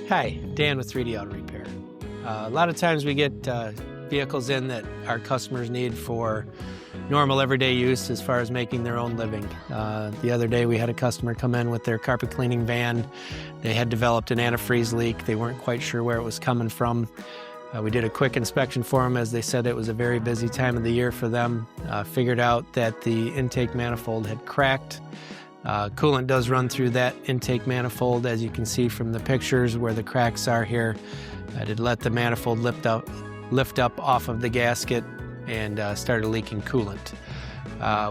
Hi, Dan with 3D Auto Repair. A lot of times we get vehicles in that our customers need for normal everyday use as far as making their own living. The other day we had a customer come in with their carpet cleaning van. They had developed an antifreeze leak. They weren't quite sure where it was coming from. We did a quick inspection for them, as they said it was a very busy time of the year for them. Figured out that the intake manifold had cracked. Coolant does run through that intake manifold, as you can see from the pictures where the cracks are here. I did let the manifold lift up off of the gasket and started leaking coolant.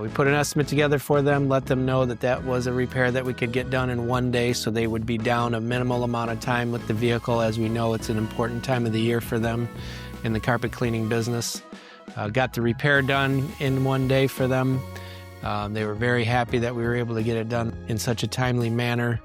We put an estimate together for them, let them know that that was a repair that we could get done in one day, so they would be down a minimal amount of time with the vehicle, as we know it's an important time of the year for them in the carpet cleaning business. Got the repair done in one day for them. They were very happy that we were able to get it done in such a timely manner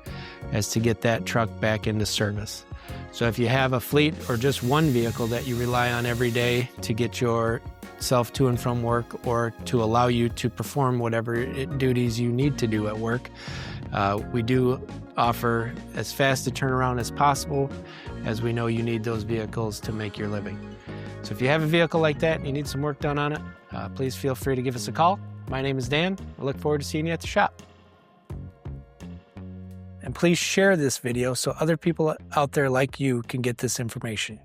as to get that truck back into service. So if you have a fleet or just one vehicle that you rely on every day to get yourself to and from work, or to allow you to perform whatever duties you need to do at work, we do offer as fast a turnaround as possible, as we know you need those vehicles to make your living. So if you have a vehicle like that and you need some work done on it, please feel free to give us a call. My name is Dan. I look forward to seeing you at the shop. And please share this video so other people out there like you can get this information.